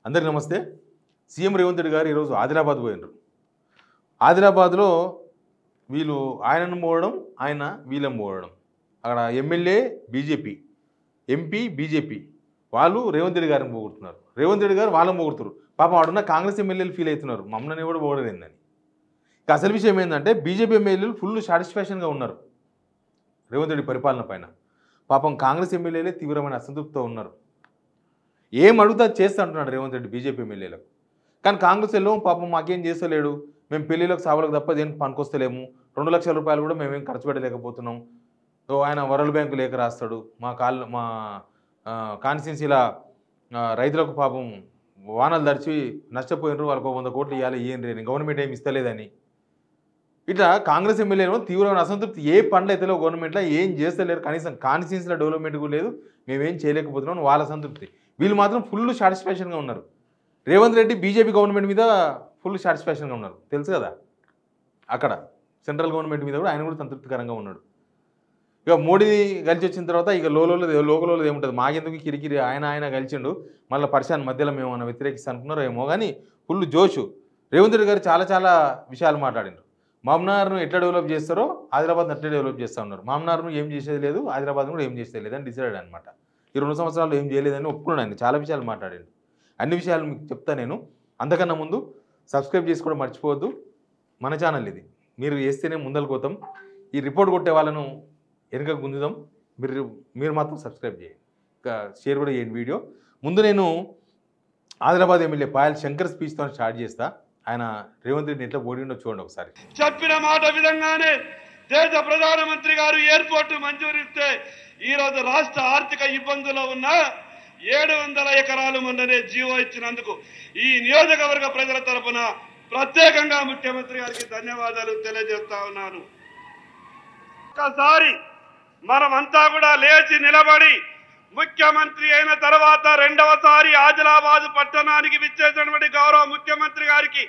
అందరికీ నమస్తే. సీఎం రేవంత్ రెడ్డి గారు ఈరోజు ఆదిలాబాద్ పోయినారు. ఆదిలాబాద్లో వీళ్ళు ఆయనను పోవడం, ఆయన వీళ్ళని పోవడం. అక్కడ ఎమ్మెల్యే బీజేపీ, ఎంపీ బీజేపీ, వాళ్ళు రేవంత్ రెడ్డి గారిని పోగొడుతున్నారు. రేవంత్ రెడ్డి గారు వాళ్ళని పోగొడుతున్నారు. పాపం వాడున్న కాంగ్రెస్ ఎమ్మెల్యేలు ఫీల్ అవుతున్నారు, మమ్మల్ని కూడా పోగడలేదని. ఇక అసలు విషయం ఏంటంటే బీజేపీ ఎమ్మెల్యేలు ఫుల్ సాటిస్ఫాక్షన్గా ఉన్నారు రేవంత్ రెడ్డి పరిపాలన పైన. పాపం కాంగ్రెస్ ఎమ్మెల్యేలే తీవ్రమైన అసంతృప్తితో ఉన్నారు. ఏం అడుగుతా చేస్తా అంటున్నాడు రేవంత్ రెడ్డి బీజేపీ ఎమ్మెల్యేలకు. కానీ కాంగ్రెస్ వాళ్ళు పాపం మాకేం చేస్తలేడు, మేము పెళ్లిలకు సావులకు తప్ప దేనికి పనికొస్తలేము, 2 లక్షల రూపాయలు కూడా మేమేం ఖర్చు పెట్టలేకపోతున్నాం, ఆయన వరల్డ్ బ్యాంకు లేఖ రాస్తాడు, మా కాన్స్టిట్యున్సీల రైతులకు పాపం వానలు దడిచి నష్టపోయినారు, వాళ్ళకు 100 కోట్లు ఇవ్వాలి, ఏం గవర్నమెంట్ ఏమి ఇస్తలేదని. ఇట్లా కాంగ్రెస్ ఎమ్మెల్యేలు తీవ్రమైన అసంతృప్తి. ఏ పనులు అయితే గవర్నమెంట్లో ఏం చేస్తలేరు, కనీసం కాన్స్టిట్యున్సీల డెవలప్మెంట్ కూడా లేదు, మేమేం చేయలేకపోతున్నాం వాళ్ళ సంతృప్తి. వీళ్ళు మాత్రం ఫుల్ సాటిస్ఫాక్షన్గా ఉన్నారు. రేవంత్ రెడ్డి బీజేపీ గవర్నమెంట్ మీద ఫుల్ సాటిస్ఫాక్షన్గా ఉన్నారు, తెలుసు కదా. అక్కడ సెంట్రల్ గవర్నమెంట్ మీద కూడా ఆయన కూడా సంతృప్తికరంగా ఉన్నాడు. ఇక మోడీ కలిసి వచ్చిన తర్వాత ఇక లోకలో ఏముంటుంది, మాకెందుకు కిరికిరి, ఆయన కలిసిండు, మళ్ళీ పరిశాన్ మధ్యలో మేము ఏమన్నా వ్యతిరేకిస్తా అనుకున్నారో ఏమో. కానీ ఫుల్ జోషు. రేవంత్ రెడ్డి గారు చాలా విషయాలు మాట్లాడినారు. మామ్నార్ను ఎట్లా డెవలప్ చేస్తారో ఆదిలాబాద్ని అట్లే డెవలప్ చేస్తూ ఉన్నారు. మామ్నార్ను ఏం చేసేది లేదు, ఆదిలాబాద్ను కూడా ఏం చేసేది లేదని డిసైడ్ అనమాట. ఈ 2 సంవత్సరాలు ఏం చేయలేదని ఒప్పుకున్నాడు ఆయన. చాలా విషయాలు మాట్లాడాడు. అన్ని విషయాలు మీకు చెప్తా నేను. అంతకన్నా ముందు సబ్స్క్రైబ్ చేసి కూడా మర్చిపోవద్దు. మన ఛానల్ ఇది, మీరు చేస్తేనే ముందరకు పోతాం. ఈ రిపోర్ట్ కొట్టే వాళ్ళను వెనుకకు గుంజుదాం. మీరు మాత్రం సబ్స్క్రైబ్ చేయండి, ఇంకా షేర్ కూడా చేయండి వీడియో. ముందు నేను ఆదిలాబాద్ ఎమ్మెల్యే పాయల్ శంకర్ స్పీచ్తో స్టార్ట్ చేస్తా. ఆయన రేవంత్ రెడ్డి ఎట్లా ఓడిండో చూడండి ఒకసారి. చెప్పిన మాట విధంగానే దేశ ప్రధానమంత్రి గారు ఎయిర్పోర్ట్ మంజూరిస్తే ఈరోజు రాష్ట్ర ఆర్థిక ఇబ్బందుల్లో ఉన్న 700 ఎకరాలు మొన్ననే జీవో ఇచ్చినందుకు ఈ నియోజకవర్గ ప్రజల తరఫున ప్రత్యేకంగా ముఖ్యమంత్రి గారికి ధన్యవాదాలు తెలియజేస్తా ఉన్నాను. ఒక్కసారి మనమంతా కూడా లేచి నిలబడి ముఖ్యమంత్రి అయిన తర్వాత 2వసారి ఆదిలాబాద్ పట్టణానికి విచ్చేసినటువంటి గౌరవ ముఖ్యమంత్రి గారికి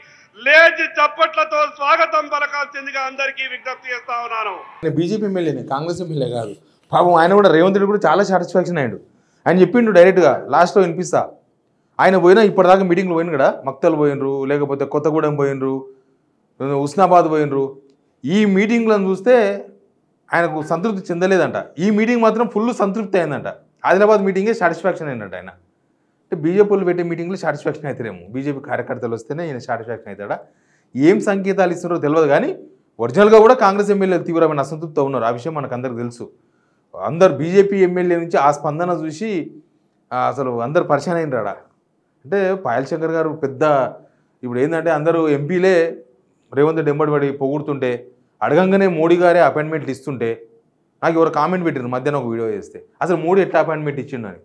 లేచి చప్పట్లతో స్వాగతం పలకాల్సిందిగా అందరికీ విజ్ఞప్తి చేస్తా ఉన్నాను. బీజేపీ ఎమ్మెల్యేనే, కాంగ్రెస్ ఎమ్మెల్యే కాదు. పాపం ఆయన కూడా రేవంత్ రెడ్డి కూడా చాలా సాటిస్ఫాక్షన్ అయ్యాడు. ఆయన చెప్పిండు డైరెక్ట్గా, లాస్ట్లో వినిపిస్తా. ఆయన పోయినా ఇప్పటిదాకా మీటింగ్లు పోయిన కూడా మక్తలు పోయినరు, లేకపోతే కొత్తగూడెం పోయినరు, ఉస్నాబాద్ పోయినరు. ఈ మీటింగ్లను చూస్తే ఆయనకు సంతృప్తి చెందలేదంట. ఈ మీటింగ్ మాత్రం ఫుల్ సంతృప్తి అయిందంట. ఆదిలాబాద్ మీటింగే సాటిస్ఫాక్షన్ అయిందంట ఆయన. అంటే బీజేపీ వాళ్ళు పెట్టే మీటింగ్లో సాటిస్ఫాక్షన్ అవుతారేమో, బీజేపీ కార్యకర్తలు వస్తేనే ఈయన సాటిస్ఫాక్షన్ అవుతాడా, ఏం సంకేతాలు ఇస్తున్నారో తెలియదు. కానీ ఒరిజినల్గా కూడా కాంగ్రెస్ ఎమ్మెల్యేలు తీవ్రమైన అసంతృప్తితో ఉన్నారు. ఆ విషయం మనకు అందరికి తెలుసు. అందరు బీజేపీ ఎమ్మెల్యే నుంచి ఆ స్పందన చూసి అసలు అందరు పరిశాన్ అయిన రాడా. అంటే పాయల్ శంకర్ గారు పెద్ద ఇప్పుడు ఏంటంటే అందరూ ఎంపీలే రేవంత్ రెడ్డి ఎంబడి పొగుడుతుంటే, అడగంగానే మోడీ గారే అపాయింట్మెంట్లు ఇస్తుంటే, నాకు ఎవరు కామెంట్ పెట్టారు మధ్యాహ్నం ఒక వీడియో చేస్తే, అసలు మోడీ ఎట్లా అపాయింట్మెంట్ ఇచ్చిండని.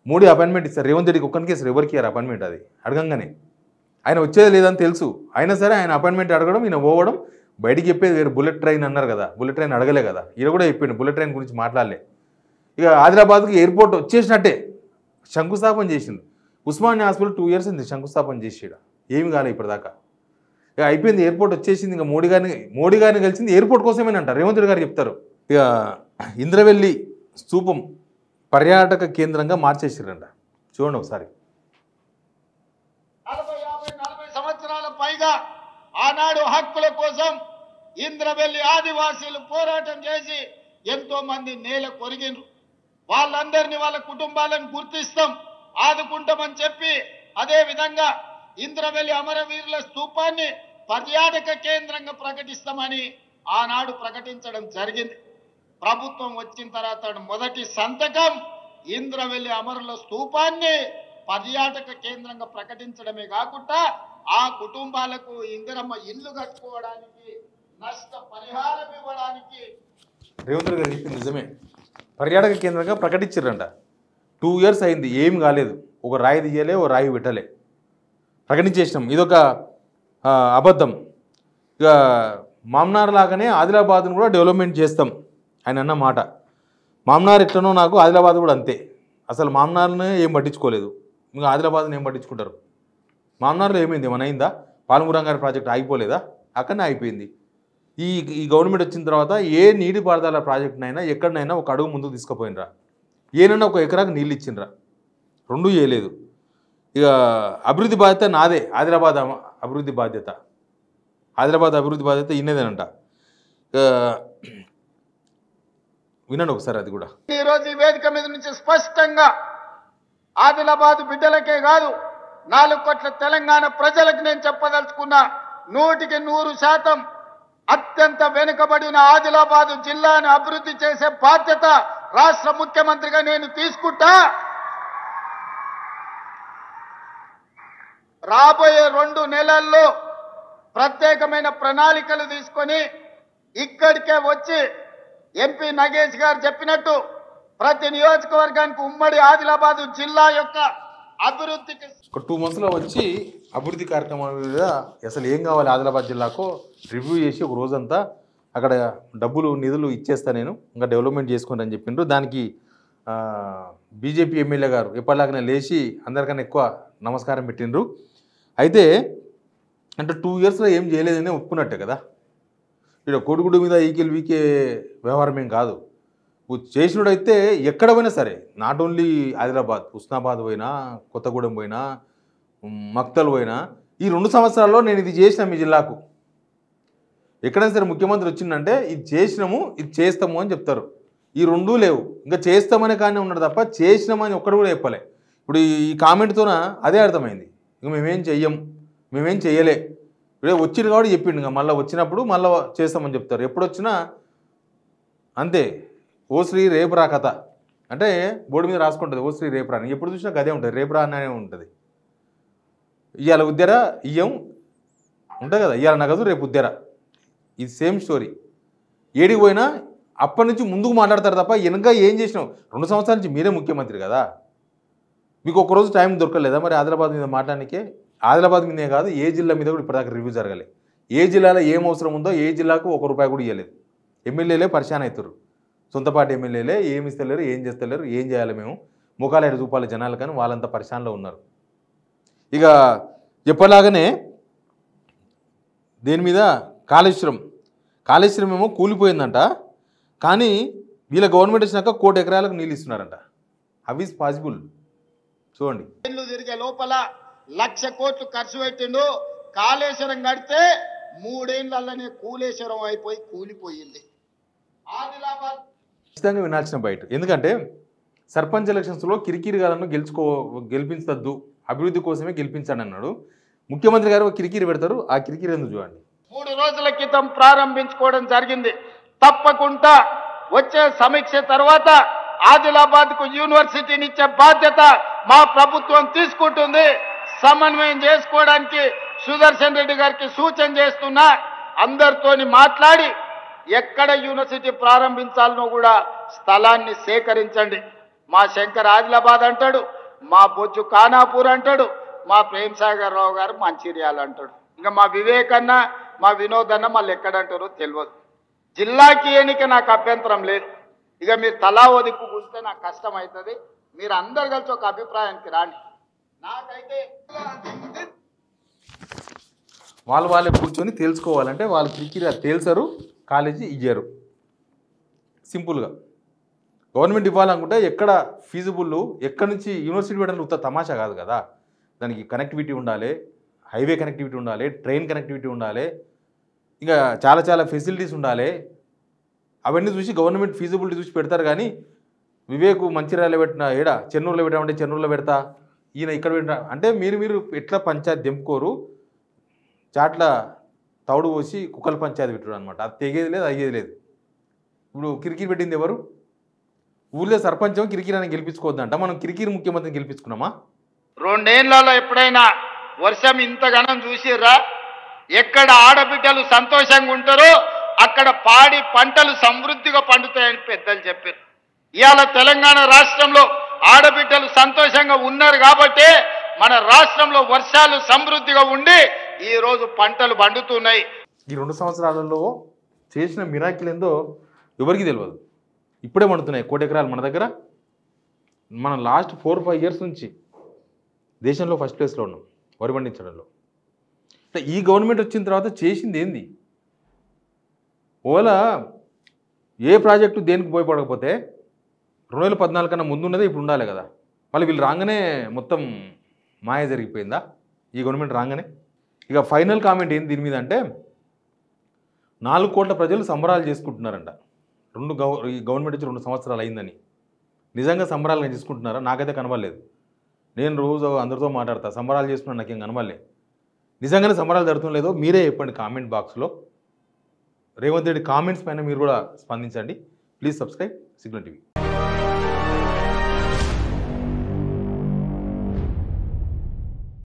మోడీ అపాయింట్మెంట్ ఇస్తారు, రేవంత్ రెడ్డికి ఒక్కరికి ఇస్తారు, ఎవరికి ఇయ్యారు అపాయింట్మెంట్. అది అడగంగానే ఆయన వచ్చేది లేదని తెలుసు, అయినా సరే ఆయన అపాయింట్మెంట్ అడగడం, ఈయన పోవడం. బయటికి చెప్పేది వేరు. బుల్లెట్ ట్రైన్ అన్నారు కదా, బుల్లెట్ ట్రైన్ అడగలే కదా, ఈయన కూడా చెప్పిండు బుల్లెట్ ట్రైన్ గురించి మాట్లాడలే. ఇక ఆదిలాబాద్కి ఎయిర్పోర్ట్ వచ్చేసినట్టే శంకుస్థాపన చేసిండు. ఉస్మానియా హాస్పిటల్ 2 years అయింది శంకుస్థాపన చేసేడ, ఏమి కాలే ఇప్పటిదాకా. ఇక అయిపోయింది, ఎయిర్పోర్ట్ వచ్చేసింది. ఇంకా మోడీ గారిని కలిసింది ఎయిర్పోర్ట్ కోసమేనంట రేవంత్ రెడ్డి గారు చెప్తారు. ఇక ఇంద్రవెల్లి స్తూపం పర్యాటక కేంద్రంగా మార్చేసారంట. చూడండి ఒకసారి. 40 సంవత్సరాల పైగా ఆనాడు హక్కుల కోసం ఇంద్రవెల్లి ఆదివాసీలు పోరాటం చేసి ఎంతో మంది నేల కొరిగినరు. వాళ్ళందరినీ వాళ్ళ కుటుంబాలను గుర్తిస్తాం, ఆదుకుంటామని చెప్పి అదే విధంగా ఇంద్రవెల్లి అమరవీరుల స్తూపాన్ని పర్యాటక కేంద్రంగా ప్రకటిస్తామని ఆనాడు ప్రకటించడం జరిగింది. ప్రభుత్వం వచ్చిన తర్వాత మొదటి సంతకం ఇంద్రవెల్లి అమరుల స్తూపాన్ని పర్యాటక కేంద్రంగా ప్రకటించడమే కాకుండా ఆ కుటుంబాలకు ఇందిరమ్మ ఇల్లు కట్టుకోవడానికి, నష్ట పరిహారం ఇవ్వడానికి రేవంత్ రెడ్డి గారు చెప్పింది నిజమే. పర్యాటక కేంద్రంగా ప్రకటించారంట. 2 years అయింది, ఏం కాలేదు. ఒక రాయి తీయలే, ఒక రాయి పెట్టలే, ప్రకటించేసినాం. ఇదొక అబద్ధం. ఇక మామ్నార్ లాగానే ఆదిలాబాద్ను కూడా డెవలప్మెంట్ చేస్తాం ఆయన అన్న మాట. మామ్నార్ ఎట్లనో నాకు ఆదిలాబాద్ కూడా అంతే. అసలు మామ్నార్ని ఏం పట్టించుకోలేదు, ఇంకా ఆదిలాబాద్ని ఏం పట్టించుకుంటారు. మామ్నార్లో ఏమైంది, ఏమైనా అయిందా? పాలమూరంగారి ప్రాజెక్ట్ ఆగిపోలేదా? అక్కడనే అయిపోయింది. ఈ గవర్నమెంట్ వచ్చిన తర్వాత ఏ నీటిపారుదల ప్రాజెక్టునైనా ఎక్కడనైనా ఒక అడుగు ముందుకు తీసుకుపోయినరా, ఏనన్నా ఒక ఎకరాకు నీళ్ళు ఇచ్చిండ్రా? 2 చేయలేదు. ఇక అభివృద్ధి బాధ్యత నాదే, ఆదిలాబాద్ అభివృద్ధి బాధ్యత, ఆదిలాబాద్ అభివృద్ధి బాధ్యత ఇన్నేదేనంట. వినండి ఒకసారి అది కూడా. ఈరోజు ఈ వేదిక మీద నుంచి స్పష్టంగా ఆదిలాబాద్ బిడ్డలకే కాదు 4 కోట్ల తెలంగాణ ప్రజలకు నేను చెప్పదలుచుకున్నా, 100% అత్యంత వెనుకబడిన ఆదిలాబాద్ జిల్లాను అభివృద్ధి చేసే బాధ్యత రాష్ట్ర ముఖ్యమంత్రిగా నేను తీసుకుంటా. రాబోయే 2 నెలల్లో ప్రత్యేకమైన ప్రణాళికలు తీసుకొని ఇక్కడికే వచ్చి ఎంపీ నగేష్ గారు చెప్పినట్టు ప్రతి నియోజకవర్గానికి ఉమ్మడి ఆదిలాబాద్ జిల్లా యొక్క అభివృద్ధికి ఒక 2 monthsలో వచ్చి అభివృద్ధి కార్యక్రమాల మీద అసలు ఏం కావాలి ఆదిలాబాద్ జిల్లాకు రివ్యూ చేసి ఒక రోజంతా అక్కడ డబ్బులు నిధులు ఇచ్చేస్తా నేను, ఇంకా డెవలప్మెంట్ చేసుకుంటా అని చెప్పిండ్రు. దానికి బీజేపీ ఎమ్మెల్యే గారు ఎప్పటిలాగానే లేచి అందరికన్నా ఎక్కువ నమస్కారం పెట్టిండ్రు. అయితే అంటే 2 yearsలో ఏం చేయలేదని ఒప్పుకున్నట్టే కదా. ఇక్కడ కొడుగుడు మీద ఈకెల్ వీకే వ్యవహారం ఏం కాదు. చేసినోడైతే ఎక్కడ పోయినా సరే, నాట్ ఓన్లీ ఆదిలాబాద్, హుస్నాబాద్ పోయినా, కొత్తగూడెం పోయినా, మక్తల్ పోయినా, ఈ 2 సంవత్సరాల్లో నేను ఇది చేసిన మీ జిల్లాకు, ఎక్కడైనా సరే ముఖ్యమంత్రి వచ్చిందంటే ఇది చేసినాము, ఇది చేస్తాము అని చెప్తారు. ఈ 2 లేవు. ఇంకా చేస్తామనే కానీ ఉన్నాడు తప్ప చేసినామని ఒక్కడు కూడా చెప్పలే. ఇప్పుడు ఈ కామెంట్తోన అదే అర్థమైంది, ఇంక మేమేం చెయ్యం, మేమేం చెయ్యలే. ఇప్పుడే వచ్చింది కాబట్టి చెప్పిండు, ఇంకా మళ్ళీ వచ్చినప్పుడు మళ్ళీ చేస్తామని చెప్తారు. ఎప్పుడు వచ్చినా అంతే. ఓ శ్రీ రేపురా కథ అంటే బోర్డు మీద రాసుకుంటుంది, ఓ శ్రీ రేపురా అని. ఎప్పుడు చూసినా గదే ఉంటుంది, రేపురా అనే ఉంటుంది. ఇవాళ ఉద్దెర ఇయ్యం ఉంటుంది కదా, ఇవాళ నగదు రేపు ఉద్దెర, ఇది సేమ్ స్టోరీ. ఏడికి పోయినా అప్పటి నుంచి ముందుకు మాట్లాడతారు తప్ప వెనక ఏం చేసినావు. 2 సంవత్సరాల నుంచి మీరే ముఖ్యమంత్రి కదా, మీకు ఒక్కరోజు టైం దొరకలేదా మరి ఆదిలాబాద్ మీద మాట్లాడడానికే? ఆదిలాబాద్ మీదే కాదు, ఏ జిల్లా మీద కూడా ఇప్పటిదాకా రివ్యూ జరగలేదు. ఏ జిల్లాలో ఏం అవసరం ఉందో ఏ జిల్లాకు ₹1 కూడా ఇవ్వలేదు. ఎమ్మెల్యేలే పరిశాన్ అవుతారు, సొంతపాటి ఎమ్మెల్యేలే ఏమి ఇస్తలేరు, ఏం చేస్తలేరు, ఏం చేయాలి మేము ముఖాలు 5 రూపాయల జనాలు, కానీ వాళ్ళంతా పరిశాన్లో ఉన్నారు. ఇక చెప్పలాగానే దేని మీద కాళేశ్వరం ఏమో కూలిపోయిందంట, కానీ వీళ్ళ గవర్నమెంట్ వచ్చినాక 1 కోటి ఎకరాలకు నీళ్ళు ఇస్తున్నారంట. హౌ ఈజ్ పాసిబుల్ చూడండి. ఇల్లు తిరిగే లోపల 1,00,000 కోట్లు ఖర్చు పెట్టిండు. కాళేశ్వరం కడితే 3 ఏళ్లలోనే కూలేశ్వరం అయిపోయి కూలిపోయింది. ఆదిలాబాద్ ఖచ్చితంగా వినాల్సిన బయట. ఎందుకంటే సర్పంచ్ ఎలక్షన్స్లో కిరికిరిగాలను గెలిపించద్దు, అభివృద్ధి కోసమే గెలిపించాడు అన్నాడు ముఖ్యమంత్రి గారు. కిరికిరి పెడతారు, ఆ కిరికిరి ఎందుకు చూడండి. 3 రోజుల క్రితం ప్రారంభించుకోవడం జరిగింది. తప్పకుండా వచ్చే సమీక్ష తర్వాత ఆదిలాబాద్కు యూనివర్సిటీని ఇచ్చే బాధ్యత మా ప్రభుత్వం తీసుకుంటుంది. సమన్వయం చేసుకోవడానికి సుదర్శన్ రెడ్డి గారికి సూచన చేస్తున్నా, అందరితోని మాట్లాడి ఎక్కడ యూనివర్సిటీ ప్రారంభించాలనో కూడా స్థలాన్ని సేకరించండి. మా శంకర్ ఆదిలాబాద్ అంటాడు, మా బొజ్జు ఖానాపూర్ అంటాడు, మా ప్రేమ్ సాగర్ రావు గారు మంచిర్యాల అంటాడు. ఇంకా మా వివేకన్న, మా వినోద్ అన్న మళ్ళీ ఎక్కడంటారో తెలియదు. జిల్లాకి ఎన్నిక నాకు అభ్యంతరం లేదు. ఇక మీరు తలా ఓ దిక్కు కూర్చుంటే నాకు కష్టం అవుతుంది. మీరు అందరు కలిసి ఒక అభిప్రాయానికి రాండి. నాకైతే వాళ్ళే కూర్చొని తెలుసుకోవాలంటే వాళ్ళు కిరికిరి తేల్చరు, కాలేజీ ఇయ్యరు. సింపుల్గా గవర్నమెంట్ ఇవ్వాలనుకుంటే ఎక్కడ ఫీజిబుల్, ఎక్కడి నుంచి యూనివర్సిటీ పెట్టాలి ఉత్త తమాషా కాదు కదా. దానికి కనెక్టివిటీ ఉండాలి, హైవే కనెక్టివిటీ ఉండాలి, ట్రైన్ కనెక్టివిటీ ఉండాలి, ఇంకా చాలా ఫెసిలిటీస్ ఉండాలి. అవన్నీ చూసి గవర్నమెంట్ ఫీజిబిలిటీ చూసి పెడతారు. కానీ వివేక్ మంచిర్యాలలో పెట్టిన చెన్నూరులో పెట్టామంటే చెన్నూరులో పెడతా, ఈయన ఇక్కడ పెట్టిన అంటే మీరు ఎట్లా పంచాయతీ దింపుకోరు, చాట్ల తౌడు పోసి కుక్కల పంచాయతీ పెట్టారు అనమాట. అది తెగేది లేదు, అయ్యేది లేదు. ఇప్పుడు కిరికిరి పెట్టింది ఎవరు? ఊళ్ళో సర్పంచం కిరికిరి గెలిపించుకోవద్దంట. మనం కిరికిరి ముఖ్యమంత్రిని గెలిపించుకున్నామా? 2 ఏళ్లలో ఎప్పుడైనా వర్షం ఇంతగానం చూసిర్రా? ఎక్కడ ఆడబిడ్డలు సంతోషంగా ఉంటారో అక్కడ పాడి పంటలు సమృద్ధిగా పండుతాయని పెద్దలు చెప్పారు. ఇవాళ తెలంగాణ రాష్ట్రంలో ఆడబిడ్డలు సంతోషంగా ఉన్నారు కాబట్టి మన రాష్ట్రంలో వర్షాలు సమృద్ధిగా ఉండి ఈ రోజు పంటలు పండుతున్నాయి. ఈ 2 సంవత్సరాలలో చేసిన మిరాకిల్ ఏందో ఎవరికి తెలియదు. ఇప్పుడే పండుతున్నాయి 1 కోటి ఎకరాలు మన దగ్గర. మనం లాస్ట్ 4-5 years నుంచి దేశంలో ఫస్ట్ ప్లేస్లో ఉన్నాం వరి పండించడంలో. అంటే ఈ గవర్నమెంట్ వచ్చిన తర్వాత చేసింది ఏంది? ఓలా ఏ ప్రాజెక్టు దేనికి2014 కన్నా ముందు ఉన్నదే ఇప్పుడు ఉండాలి కదా. మళ్ళీ వీళ్ళు రాగానే మొత్తం మాయ జరిగిపోయిందా ఈ గవర్నమెంట్ రాగానే? ఇక ఫైనల్ కామెంట్ ఏంది దీని మీద అంటే 4 కోట్ల ప్రజలు సంబరాలు చేసుకుంటున్నారంట. ఈ గవర్నమెంట్ వచ్చి 2 సంవత్సరాలు అయిందని. నిజంగా సంబరాలు చేసుకుంటున్నారా? నాకైతే కనబడలేదు. నేను రోజు అందరితో మాట్లాడతా, సంబరాలు చేసుకున్నా నాకేం కనబడలేదు. నిజంగానే సంబరాలు జరుగుతుందో మీరే చెప్పండి కామెంట్ బాక్స్లో. రేవంత్ రెడ్డి కామెంట్స్ పైన మీరు కూడా స్పందించండి. Please subscribe Signal TV.